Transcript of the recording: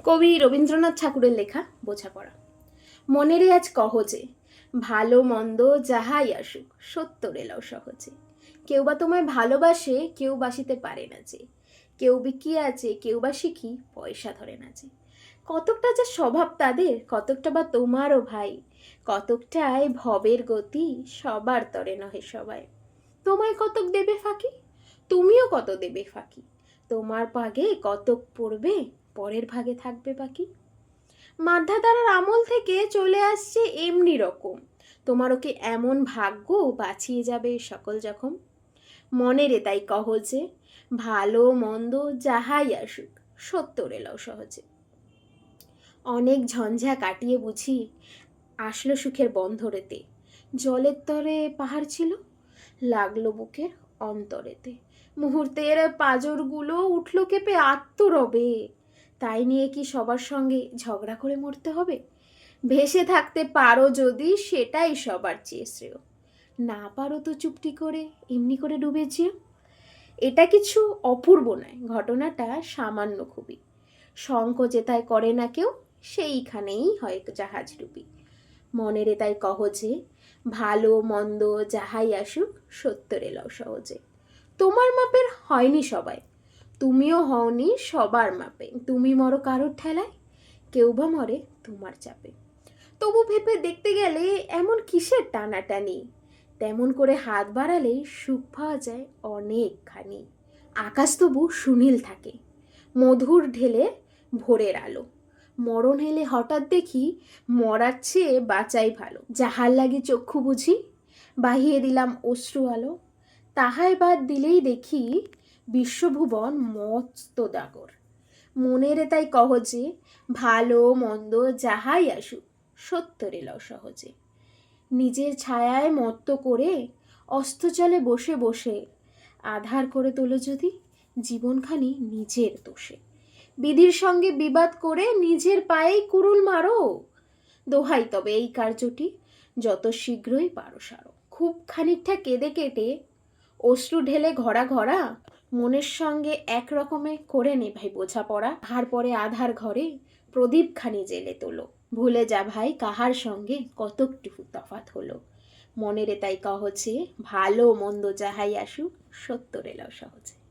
কবি রবীন্দ্রনাথ ঠাকুরের লেখা বোঝাপড়া। মনেরে আজ কহ যে, ভালো মন্দ যাহাই আসুক সত্য রেলাও সহজে। কেউ বা তোমায় ভালোবাসে, কেউ বাসিতে পারে না যে। কেউ বিকিয়ে আছে, কেউ বা শিখি পয়সা ধরে না যে। কতকটা যে স্বভাব তাদের, কতকটা বা তোমারও ভাই। কতকটাই ভবের গতি, সবার তরে নহে সবাই। তোমায় কতক দেবে ফাঁকি, তুমিও কত দেবে ফাঁকি। তোমার ভাগে কতক পড়বে, পরের ভাগে থাকবে বাকি। মাধ্যাতারার আমল থেকে চলে আসছে এমনি রকম, তোমারও কি এমন ভাগ্য বাঁচিয়ে যাবে সকল জখম। মনেরে তাই কহ যে, ভালো মন্দ যাহাই আসুক সত্য রেলাও সহজে। অনেক ঝঞ্ঝা কাটিয়ে বুঝি আসলো সুখের বন্ধরেতে। জলের তরে পাহাড় ছিল, লাগলো বুকের অন্তরেতে। মুহূর্তের পাঁজরগুলো উঠল কেঁপে আত্মরবে। তাই নিয়ে কি সবার সঙ্গে ঝগড়া করে মরতে হবে? ভেসে থাকতে পারো যদি, সেটাই সবার চেয়ে শ্রেয়। না পারো তো চুপটি করে এমনি করে ডুবে যেও। এটা কিছু অপূর্ব নয়, ঘটনাটা সামান্য খুবই। শঙ্খ যেথায় করে না কেউ, সেইখানেই হয় জাহাজ ডুবি। মনেরে তাই কহ যে, ভালো মন্দ যাহাই আসুক সত্য রেলাও সহজে। তোমার মাপের হয়নি সবাই, তুমিও হওনি সবার মাপে। তুমি মরো কারোর ঠেলায়, কেউ বা মরে তোমার চাপে। তবু ভেবে দেখতে গেলে এমন কিসের টানাটানি, তেমন করে হাত বাড়ালেই সুখ পাওয়া যায় অনেকখানি। আকাশ তবু সুনীল থাকে, মধুর ঢেলে ভোরের আলো। মরণ এলে হঠাৎ দেখি, মরার চেয়ে বাঁচাই ভালো। যাহার লাগে চক্ষু বুঝি, বাহিয়ে দিলাম অশ্রু আলো। তাহাই বাদ দিলেই দেখি, বিশ্বভুবন মস্ত দাগর। মনেরে তাই কহ যে, ভালো মন্দ যাহাই আসুক সত্য রেলাও সহজে। নিজের ছায়ায় মত্ত করে অস্তজলে বসে বসে আধার করে তোলো যদি জীবনখানি নিজের দোষে। বিধির সঙ্গে বিবাদ করে নিজের পায়েই কুড়ুল মারো। দোহাই তবে এই কার্যটি যত শীঘ্রই পারো সারো। খুব খানিকটা কেঁদে কেটে অশ্রু ঢেলে ঘরা ঘরা মনের সঙ্গে এক রকমে করে নে ভাই বোঝাপড়া। তাহার পরে আধার ঘরে প্রদীপ খানি জেলে তোলো। ভুলে যা ভাই কাহার সঙ্গে কতকটুকু তফাৎ হলো। মনেরে তাই কহ যে, ভালো মন্দ যাহাই আসুক সত্য রেলাও সহজে।